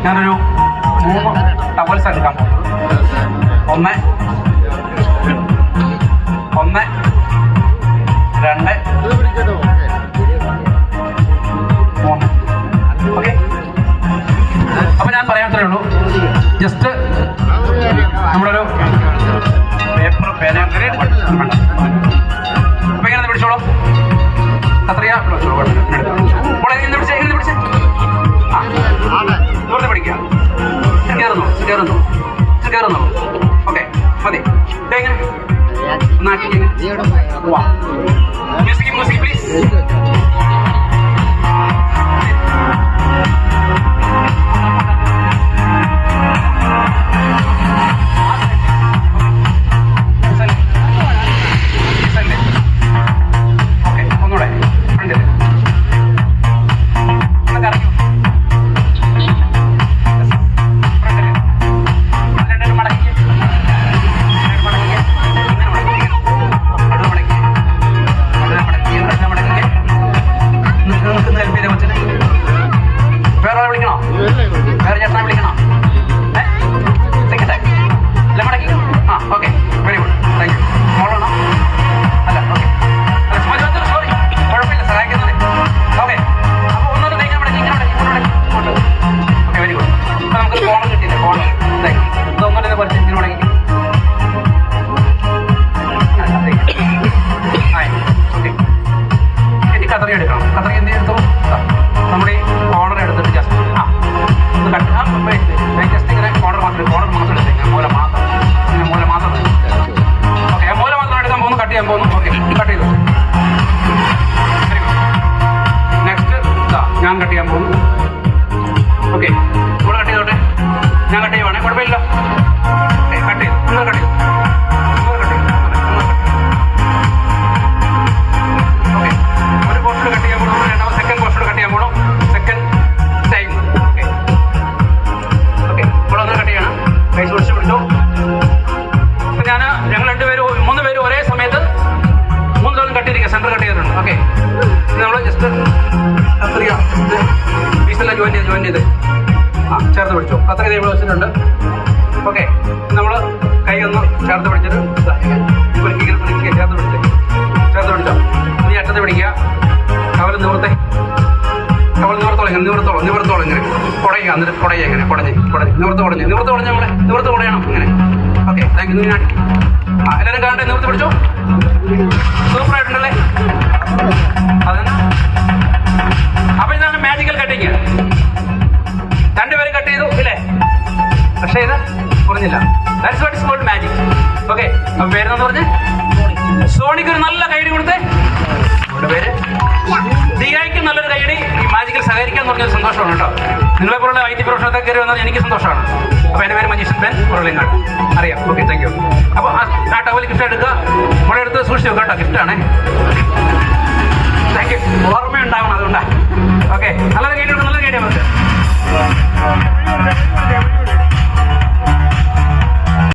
ഞാനൊരു 3 ടവൽസ് എടുക്കാൻ പോകുന്നത്. 1 2 3. ഓക്കെ, അപ്പൊ ഞാൻ പറയാത്തേ ഉള്ളൂ. ജസ്റ്റ് നമ്മളൊരു പേപ്പർ പേന അപ്പൊ ഇങ്ങനെ പിടിച്ചോളൂ. കത്രിക പിടിച്ചോളൂ. പിടിച്ചേ ദൂരത്തെ പിടിക്കുക. കയറുന്നു. ഓക്കെ, മതി. എങ്ങനെ മ്യൂസിക് പ്ലീസ്. ഞാൻ കട്ട് ചെയ്യാൻ പോകുന്നു. ഓക്കെ, ഇവിടെ കട്ട് ചെയ്തോട്ടെ. ഞാൻ കട്ട് ചെയ്യുവാണേ, കുഴപ്പമില്ല. കട്ട് ചെയ്തു. നിങ്ങൾ കട്ട് ചെയ്തു. ഓക്കെ, ഒരു പോർഷൻ കട്ട് ചെയ്യാൻ പോകണം. രണ്ടാമത് സെക്കൻഡ് പോർഷൻ കട്ട് ചെയ്യാൻ പോകണം. Second time. ഓക്കെ, ഇവിടെ ഒന്ന് കട്ട് ചെയ്യണം. കൈ സൂക്ഷിച്ച് പിടിച്ചോ. അപ്പൊ ഞങ്ങൾ 3 പേരും ഒരേ സമയത്ത് 3 തവണ കട്ട് ചെയ്തിരിക്കുക. സെന്റർ കട്ട് ചെയ്തിട്ടുണ്ട്. ഓക്കെ, നമ്മൾ ജസ്റ്റ് പീസെല്ലാം ജോയിൻ ചെയ്ത് ചേർത്ത് പിടിച്ചു. അത്രയും നമ്മൾ വെച്ചിട്ടുണ്ട്. ഓക്കെ, നമ്മൾ കൈ ഒന്ന് ചേർത്ത് പിടിച്ചിട്ട് ചേർത്ത് പിടിച്ചോ. നീ അറ്റത്ത് പിടിക്കുക. കവൽ നിവർത്തോളം ഇങ്ങനെ കുടയുക. എന്നിട്ട് കുടയുക. ഇങ്ങനെ നിവർത്ത് കുടയണം ഇങ്ങനെ. Okay, thank U. എല്ലാവരും കാണട്ടെ. നിവർത്തി പിടിച്ചോ. സൂപ്പറായിട്ടുണ്ടല്ലേ? അതന്നെ. അപ്പൊ ഇതാണ് മാജിക്കൽ കട്ടിങ്. 2 പേരും കട്ട് ചെയ്തു ഇല്ലേ? പക്ഷേ ഇത് കുറഞ്ഞില്ല. That's what is called magic. Okay, അപ്പൊ പേരെന്ന് പറഞ്ഞ് സോണിക്ക് ഒരു നല്ല കൈഡി കൊടുത്തേ. അവരുടെ പേര് ദിയായ്ക്കും നല്ലൊരു കൈഡി. ഈ മാജിക്കൽ സഹകരിക്കാൻ പറഞ്ഞൊരു സന്തോഷമാണ് കേട്ടോ. നിങ്ങളെപ്പോലുള്ള IT പ്രൊഫഷണലൊക്കെ കയറി വന്നാൽ എനിക്ക് സന്തോഷമാണ്. അപ്പൊ എൻ്റെ പേര് മജീഷ്യൻ ബെൻ മുരളിങ്ങാട്. അറിയാം. Okay, thank you. അപ്പോൾ ആ ടവൽ ഗിഫ്റ്റ് എടുക്കുക. ഇവിടെ എടുത്ത് സൂക്ഷിച്ചു കേട്ടോ. ഗിഫ്റ്റാണേ.